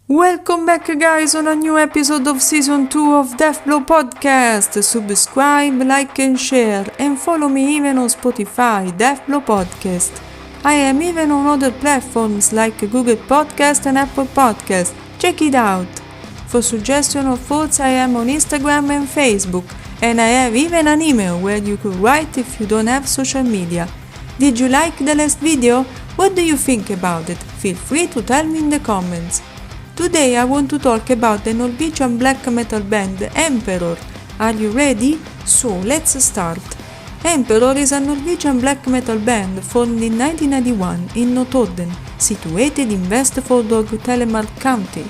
Welcome back guys on a new episode of Season 2 of Death Blow Podcast. Subscribe, like and share and follow me even on Spotify, Death Blow Podcast. I am even on other platforms like Google Podcast and Apple Podcast. Check it out. For suggestion of thoughts I am on Instagram and Facebook, and I have even an email where you could write if you don't have social media. Did you like the last video? What do you think about it? Feel free to tell me in the comments. Today I want to talk about the Norwegian black metal band Emperor. Are you ready? So let's start. Emperor is a Norwegian black metal band formed in 1991 in Notodden, situated in Vestfold, Telemark County,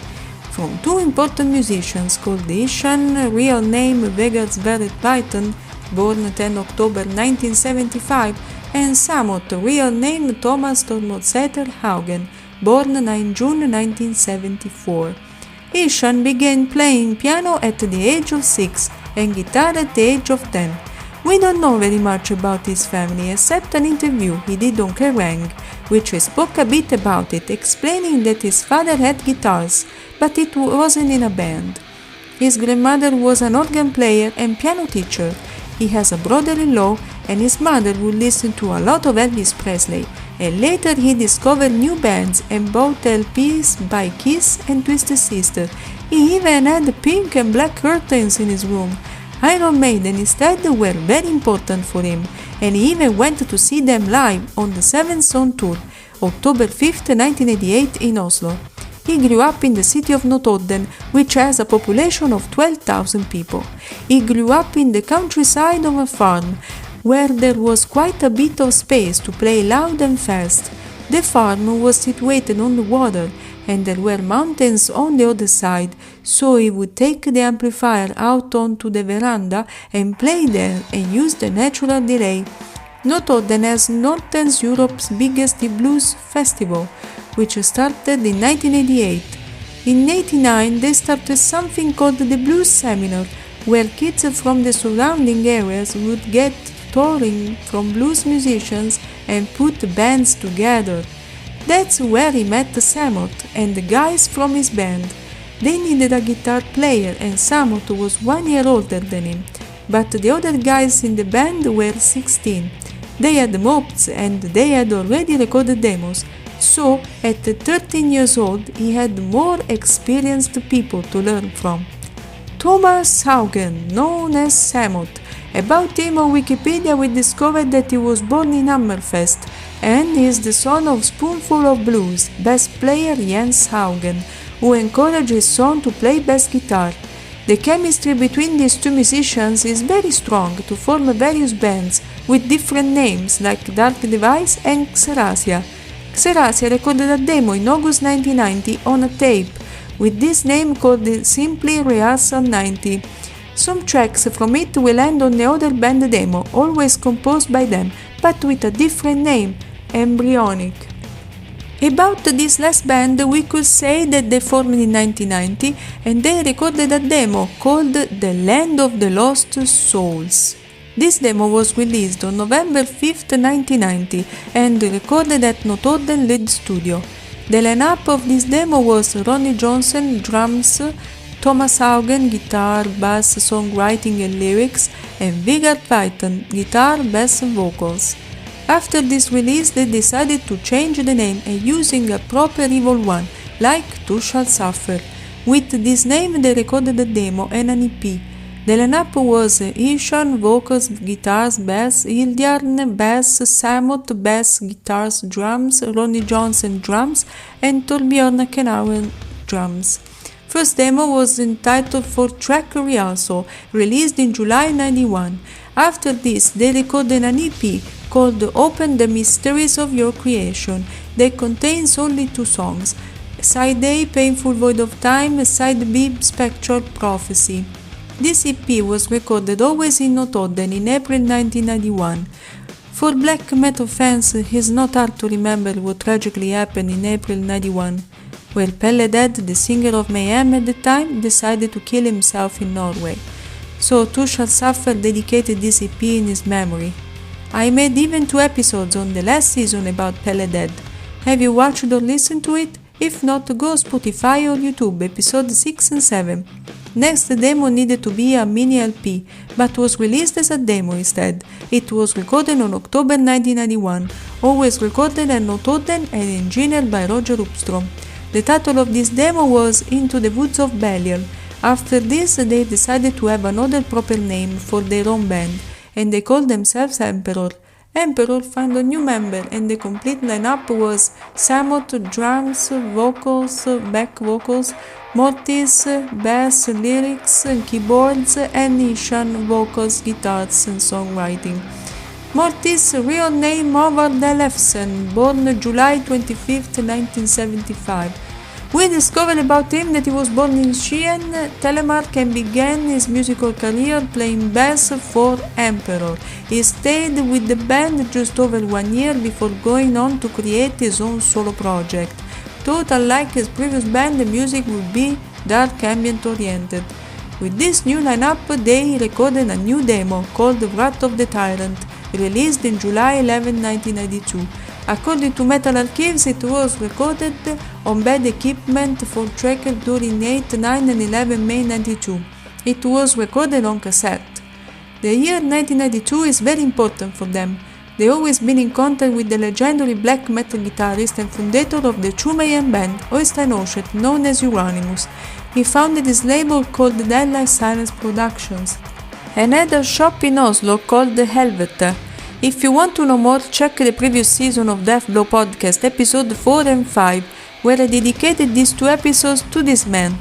from two important musicians called Ihsahn, real name Vegard Sverre Python, born 10 October 1975, and Samoth, real name Thomas Tormodseter Haugen, born 9 June 1974. Ihsahn began playing piano at the age of 6 and guitar at the age of 10. We don't know very much about his family except an interview he did on Kerrang, which spoke a bit about it, explaining that his father had guitars, but it wasn't in a band. His grandmother was an organ player and piano teacher. He has a brother-in-law, and his mother would listen to a lot of Elvis Presley, and later he discovered new bands and bought LPs by Kiss and Twisted Sister. He even had pink and black curtains in his room. Iron Maiden instead were very important for him, and he even went to see them live on the Seventh Son tour, October 5, 1988 in Oslo. He grew up in the city of Notodden, which has a population of 12,000 people. He grew up in the countryside of a farm, where there was quite a bit of space to play loud and fast. The farm was situated on the water, and there were mountains on the other side, so he would take the amplifier out onto the veranda and play there and use the natural delay. Notodden has Northern Europe's biggest blues festival, which started in 1988. In 1989 they started something called the Blues Seminar, where kids from the surrounding areas would get touring from blues musicians and put bands together. That's where he met Samoth and the guys from his band. They needed a guitar player and Samoth was 1 year older than him, but the other guys in the band were 16. They had mopeds and they had already recorded demos, so at 13 years old he had more experienced people to learn from. Thomas Haugen, known as Samoth. About him on Wikipedia we discovered that he was born in Hammerfest and is the son of Spoonful of Blues bass player Jens Haugen, who encouraged his son to play bass guitar. The chemistry between these two musicians is very strong to form various bands with different names like Dark Device and Xerasia. Xerasia recorded a demo in August 1990 on a tape with this name called simply Rehearsal 90. Some tracks from it will end on the other band demo, always composed by them, but with a different name, Embryonic. About this last band, we could say that they formed in 1990 and they recorded a demo called The Land of the Lost Souls. This demo was released on November 5, 1990 and recorded at Notodden Lead Studio. The lineup of this demo was Ronnie Johnson, drums, Thomas Haugen, guitar, bass, songwriting and lyrics, and Vegard Python, guitar, bass and vocals. After this release they decided to change the name and using a proper evil one, like Two Shall Suffer. With this name they recorded a demo and an EP. The lineup was Ihsahn, vocals, guitars, bass, Hildjarn, bass, Samoth, bass, guitars, drums, Ronnie Johnson, drums, and Torbjørn Kenauer, drums. First demo was entitled For Track Rehearsal, released in July 91. After this, they recorded an EP called Open the Mysteries of Your Creation. That contains only 2 songs, Side A, Painful Void of Time, Side B, Spectral Prophecy. This EP was recorded always in Notodden in April 1991. For black metal fans, it's not hard to remember what tragically happened in April 91. Where Pelle Dead, the singer of Mayhem at the time, decided to kill himself in Norway. so too shall suffer dedicated this EP in his memory. I made even 2 episodes on the last season about Pele Dead. Have you watched or listened to it? If not, go Spotify or YouTube, episode 6 and 7. Next demo needed to be a mini LP, but was released as a demo instead. It was recorded on October 1991, always recorded and noted and engineered by Roger Upstrom. The title of this demo was Into the Woods of Belial. After this, they decided to have another proper name for their own band, and they called themselves Emperor. Emperor found a new member, and the complete lineup was Samoth, drums, vocals, back vocals, Mortiis, bass, lyrics, keyboards, and Ihsahn, vocals, guitars, and songwriting. Mortiis' real name Bård Faust, born July 25, 1975. We discovered about him that he was born in Ihsahn, Telemark, and began his musical career playing bass for Emperor. He stayed with the band just over 1 year before going on to create his own solo project. Though unlike his previous band, the music would be dark ambient oriented. With this new lineup, they recorded a new demo called Wrath of the Tyrant, released in July 11, 1992. According to Metal Archives, it was recorded on bad equipment for Tracker during 8, 9 and 11 May 92. It was recorded on cassette. The year 1992 is very important for them. They always been in contact with the legendary black metal guitarist and founder of the true mayhem band, Ihsahn, known as Euronymous. He founded his label called Deadlight Silence Productions and had a shop in Oslo called Helvete. If you want to know more, check the previous season of Death Blow Podcast, episode 4 and 5, where I dedicated these 2 episodes to this man.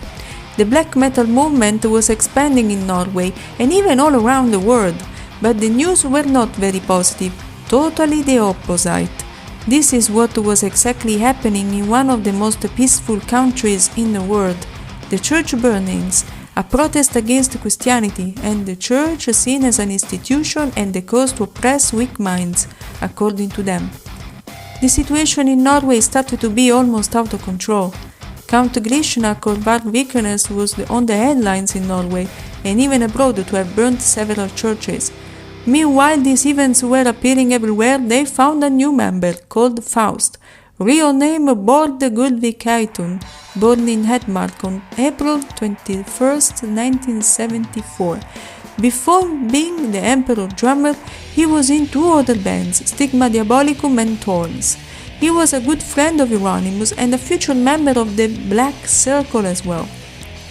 The black metal movement was expanding in Norway and even all around the world, but the news were not very positive, totally the opposite. This is what was exactly happening in one of the most peaceful countries in the world, the church burnings. A protest against Christianity and the church seen as an institution and the cause to oppress weak minds, according to them. The situation in Norway started to be almost out of control. Count Grishnak or Varg Vikernes was on the headlines in Norway and even abroad to have burned several churches. Meanwhile, these events were appearing everywhere. They found a new member called Faust, real name Bård Faust, born in Hedmark on April 21, 1974. Before being the Emperor drummer, he was in 2 other bands, Stigma Diabolicum and Thorns. He was a good friend of Euronymous and a future member of the Black Circle as well.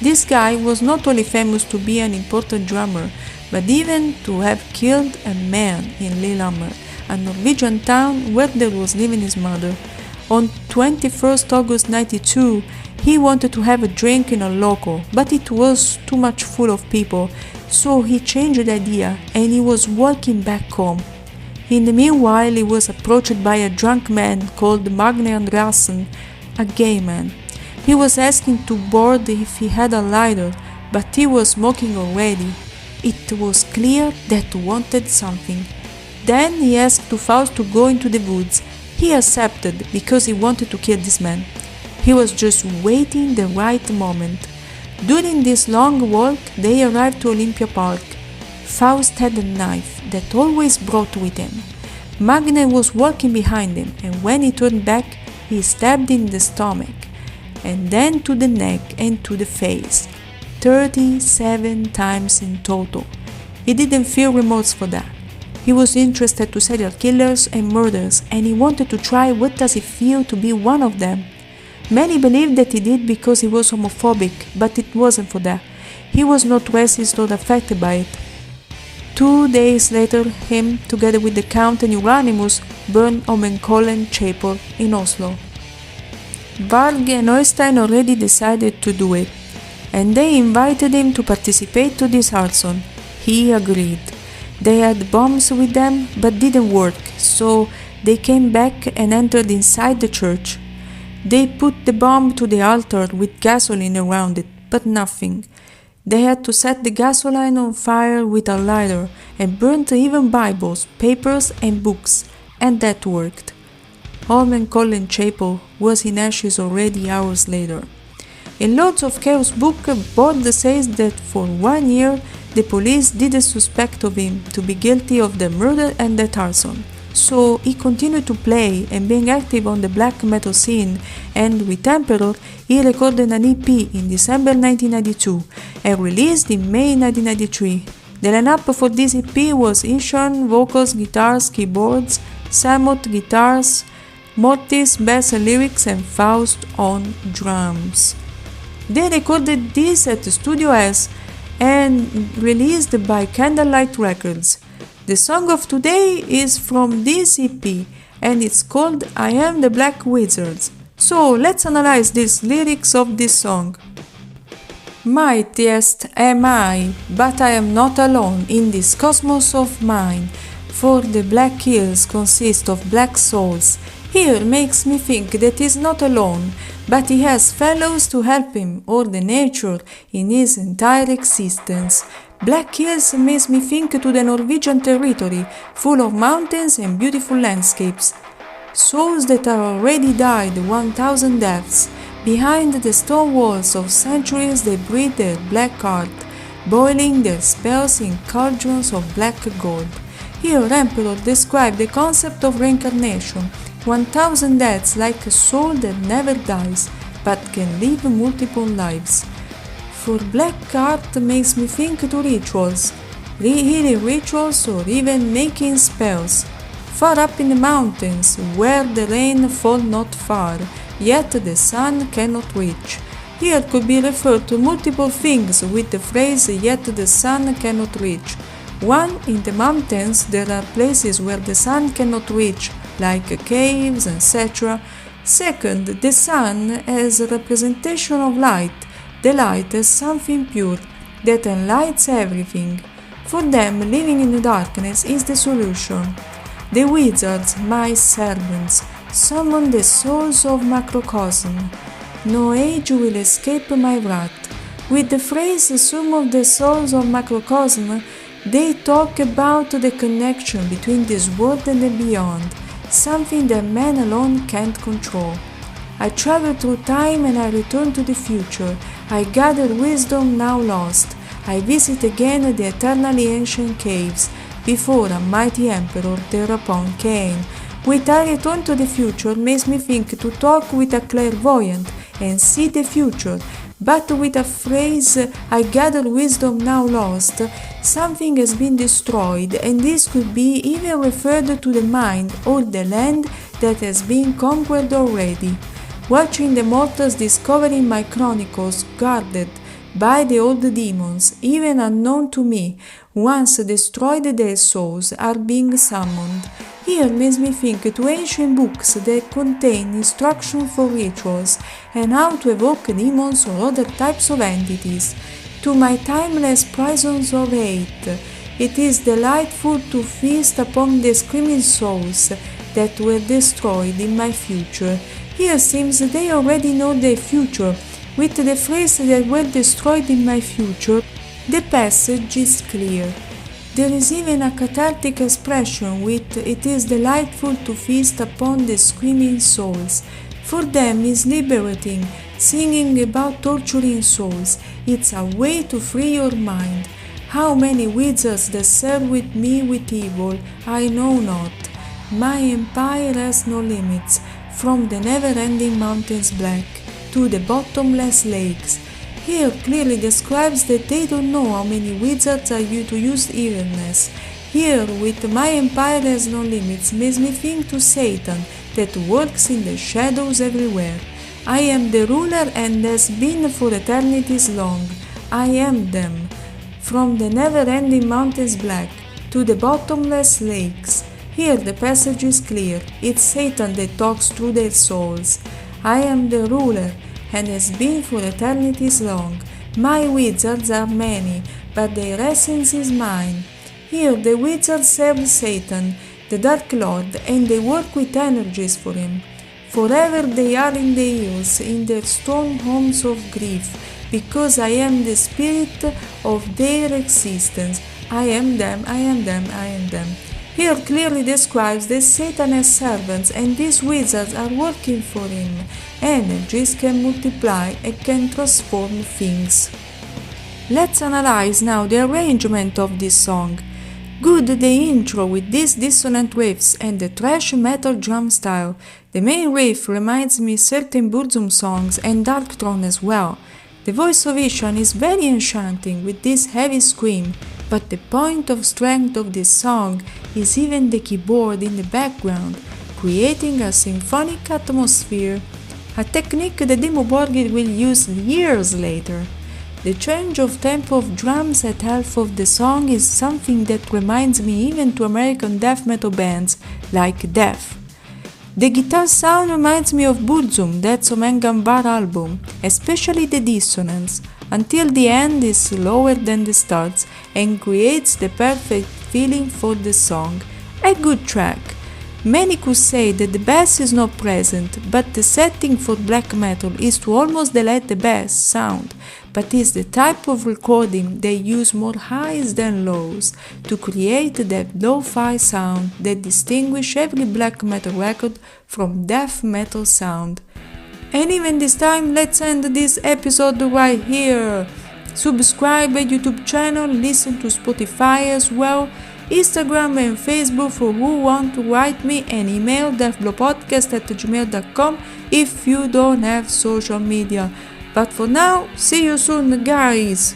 This guy was not only famous to be an important drummer, but even to have killed a man in Lillehammer, a Norwegian town where there was living his mother. On 21st August 92, he wanted to have a drink in a local, but it was too much full of people, so he changed the idea and he was walking back home. In the meanwhile, he was approached by a drunk man called Magne Andreasen, a gay man. He was asking to Bård if he had a lighter, but he was smoking already. It was clear that he wanted something. Then he asked Faust to go into the woods. He accepted because he wanted to kill this man. He was just waiting the right moment. During this long walk, they arrived to Olympia Park. Faust had a knife that always brought with him. Magne was walking behind him, and when he turned back, he stabbed in the stomach, and then to the neck and to the face, 37 times in total. He didn't feel remorse for that. He was interested to serial killers and murders, and he wanted to try what does it feel to be one of them. Many believed that he did because he was homophobic, but it wasn't for that. He was not racist or affected by it. 2 days later, him, together with the Count and Euronymous, burned Holmenkollen Chapel in Oslo. Varg and Ihsahn already decided to do it, and they invited him to participate to this arson. He agreed. They had bombs with them, but didn't work, so they came back and entered inside the church. They put the bomb to the altar with gasoline around it, but nothing. They had to set the gasoline on fire with a lighter and burnt even Bibles, papers and books, and that worked. Holmenkollen Chapel was in ashes already hours later. In Lords of Chaos book, Bård says that for 1 year The police didn't suspect of him to be guilty of the murder and the arson. So he continued to play and being active on the black metal scene, and with Emperor he recorded an EP in December 1992 and released in May 1993. The lineup for this EP was Ihsahn vocals, guitars, keyboards, Samoth guitars, Mortiis bass and lyrics, and Faust on drums. They recorded this at Studio S and released by Candlelight Records. The song of today is from this EP and it's called I Am the Black Wizards. So let's analyze these lyrics of this song. Mightiest am I, but I am not alone in this cosmos of mine, for the black hills consist of black souls. Here makes me think that he's not alone, but he has fellows to help him, or the nature in his entire existence. Black hills makes me think to the Norwegian territory, full of mountains and beautiful landscapes. Souls that are already died 1,000 deaths. Behind the stone walls of centuries they breathe their black art, boiling their spells in cauldrons of black gold. Here Emperor described the concept of reincarnation, 1,000 deaths like a soul that never dies, but can live multiple lives. For black art makes me think to rituals, healing rituals or even making spells. Far up in the mountains, where the rain fall not far, yet the sun cannot reach. Here could be referred to multiple things with the phrase yet the sun cannot reach. One, in the mountains there are places where the sun cannot reach, like caves, etc. Second, the sun as a representation of light. The light is something pure that enlightens everything. For them, living in the darkness is the solution. The wizards, my servants, summon the souls of macrocosm. No age will escape my wrath. With the phrase summon the souls of macrocosm, they talk about the connection between this world and the beyond, something that man alone can't control. I travel through time and I return to the future. I gather wisdom now lost. I visit again the eternally ancient caves, before a mighty emperor thereupon came. With I return to the future makes me think to talk with a clairvoyant and see the future, but with a phrase I gather wisdom now lost, something has been destroyed, and this could be even referred to the mind or the land that has been conquered already. Watching the mortals discovering my chronicles guarded by the old demons, even unknown to me, once destroyed their souls, are being summoned. Here makes me think to ancient books that contain instructions for rituals and how to evoke demons or other types of entities. To my timeless prisons of hate, it is delightful to feast upon the screaming souls that were destroyed in my future. Here seems they already know their future. With the phrase that were destroyed in my future, the passage is clear. There is even a cathartic expression with it is delightful to feast upon the screaming souls. For them is liberating, singing about torturing souls. It's a way to free your mind. How many wizards that serve with me with evil, I know not. My empire has no limits, from the never-ending mountains black to the bottomless lakes. Here clearly describes that they don't know how many wizards are to use evilness. Here, with my empire has no limits, makes me think to Satan, that works in the shadows everywhere. I am the ruler and has been for eternities long. I am them. From the never-ending mountains black to the bottomless lakes. Here the passage is clear. It's Satan that talks through their souls. I am the ruler and has been for eternities long. My wizards are many, but their essence is mine. Here the wizards serve Satan, the Dark Lord, and they work with energies for him. Forever they are in the hills, in their stone homes of grief, because I am the spirit of their existence. I am them, I am them, I am them. Here clearly describes that Satan has servants and these wizards are working for him. Energies can multiply and can transform things. Let's analyze now the arrangement of this song. Good the intro with these dissonant riffs and the thrash metal drum style. The main riff reminds me certain Burzum songs and Darkthrone as well. The voice of Ihsahn is very enchanting with this heavy scream, but the point of strength of this song is even the keyboard in the background, creating a symphonic atmosphere, a technique that Dimmu Borgir will use years later. The change of tempo of drums at half of the song is something that reminds me even to American death metal bands like Death. The guitar sound reminds me of Burzum, that's Omengan album, especially the dissonance, until the end is slower than the starts and creates the perfect feeling for the song. A good track. Many could say that the bass is not present, but the setting for black metal is to almost delete the bass sound, but is the type of recording they use more highs than lows to create that lo-fi sound that distinguish every black metal record from death metal sound. And even this time, let's end this episode right here. Subscribe my YouTube channel, listen to Spotify as well, Instagram and Facebook for who want to write me, and email deathblowpodcast@gmail.com if you don't have social media. But for now, see you soon guys!